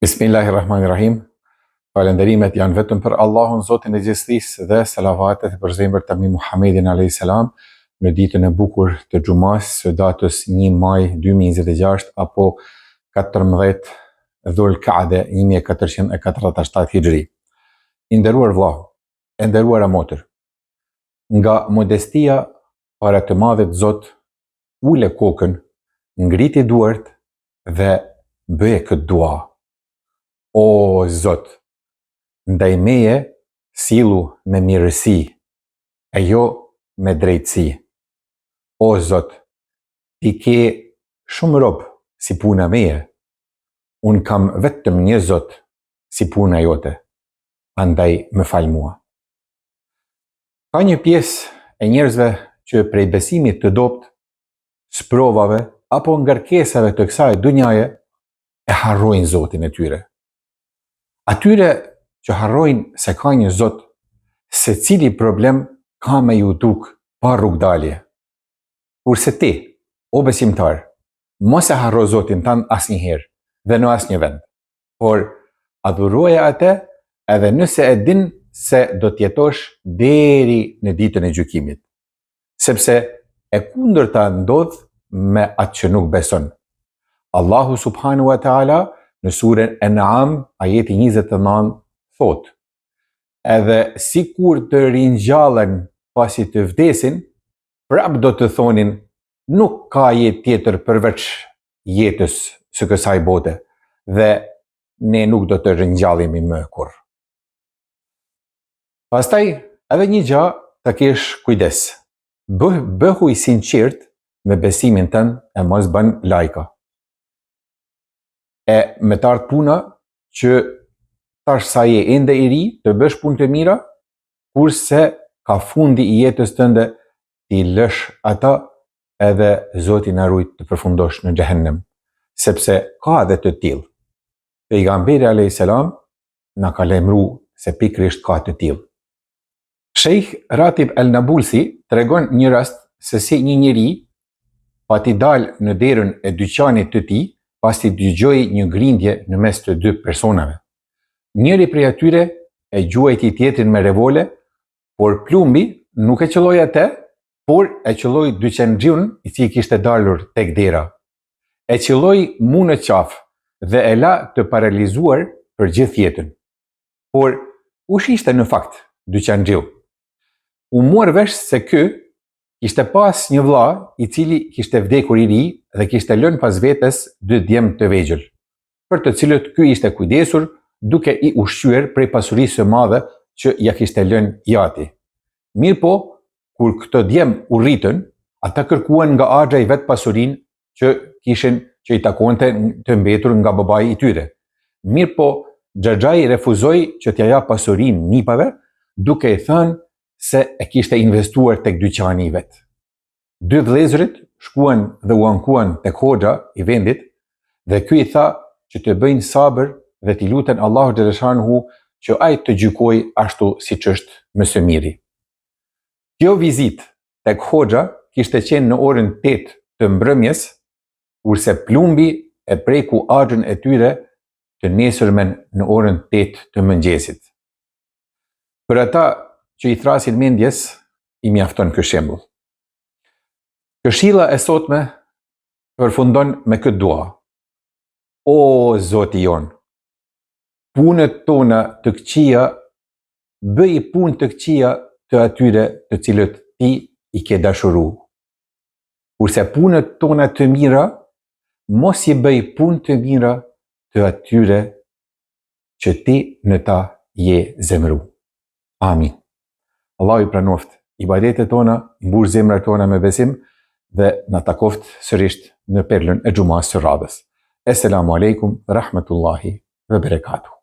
Bismillahirrahmanirrahim. Falënderimet janë vetëm për Allahun, Zotin e gjithësisë, dhe selavatet për zemrën e Muhamedit alayhis salam në ditën e bukur të xumas së datës 1 maj 2026 apo 14 Dhul-Qaade 1447 Hijri. I nderuar vëlla, e nderuara motër, nga modestia para të Madhit Zot, ule kokën, ngriti duart dhe bëje këtë dua. O Zot, ndaj meje sillu me mirësi, e jo me drejtësi. O Zot, ti ke shumë rob si puna meje, unë kam vetëm një Zot si puna jote, andaj më fal mua. Ka një pjesë e njerëzve që prej besimit të dopt, sprovave apo ngarkesave të kësaj dunjaje e harrojnë Zotin e tyre. Atyre që harrojnë se ka një Zot, se cili problem ka me ju duk pa rrugdalje. Kurse ti, o besimtar, mos e harro Zotin tanë asnjëherë dhe në asnjë vend, por adhuroje atë edhe nëse e din se do t'jetosh deri në ditën e gjykimit, sepse e kundërta ndodh me atë që nuk beson. Allahu subhanahu wa taala në surën An'am, ajeti 29, thot: edhe si kur të rinjallën pasi të vdesin, prap do të thonin, nuk ka jetë tjetër përveç jetës së kësaj bote, dhe ne nuk do të rinjallemi më kurrë. Pastaj, edhe një gjë të kesh kujdes. Bëhu i sinqert me besimin tënd e mos bën lajka. E me të ardhë puna që tash sa je ende i ri të bësh punë të mira, kurse ka fundi i jetës tënde ti lësh ata edhe Zoti na ruaj të përfundosh në xhehenem, sepse ka edhe të tillë. Pejgamberi alayhis salam na ka lajmëruar se pikërisht ka të tillë. Sheikh Ratib el-Nabulsi tregon një rast se si një njeri pati dalë në derën e dyqanit të tij pasi dëgjoi një grindje në mes të dy personave. Njëri prej atyre e gjuajti tjetrin me revole, por plumbi nuk e qelloi atë, por e qelloi dyqanxhiun i cili kishte dalur tek dera. E qelloi mu në qafë dhe e la të paralizuar për gjithë jetën. Por kush ishte në fakt dyqanxhiu? U mor vesh se ky kishte pas një vlla i cili kishte vdekur i ri dhe kishte lënë pas vetes 2 djemë të vegjël, për të cilët ky ishte kujdesur duke i ushqyer prej pasurisë së madhe që ja kishte lënë jati. Mirë po, kur këto djemë u rritën, ata kërkuan nga axha i vet pasurinë që i takonte të mbetur nga babai i tyre. Mirë po, xhaxhai refuzoi që t'ja jap pasurinë nipave, duke i thënë se e kishte investuar tek dyqani i vet. 2 vëllezërit shkuan dhe u ankuan tek hoxha i vendit dhe ky i tha që të bëjnë sabër dhe t'i luten Allahu xhaleshanhu që ai të gjykojë ashtu siç është më së miri. Kjo vizitë tek hoxha kishte qenë në orën 8 të mbrëmjes, kurse plumbi e preku axhën e tyre të nesërmen në orën 8 të mëngjesit. Për ata që i thrasin mendjes, i mjafton ky shembull. Këshilla e sotme përfundon me këtë dua. O Zoti jon, punët tona të këqija, bëj punë të këqija të atyre të cilët ti i ke dashuruar. Kurse punët tona të mira, mos i bëj punë të mira të atyre që ti në ta je zemëruar. Amin. Allahu i pranoft ibadetet tona, mbush zemrat tona me besim dhe na takoft sërish në perlën e xumas së radhës. Esselamu alaikum, rahmetullahi ve berekatuh.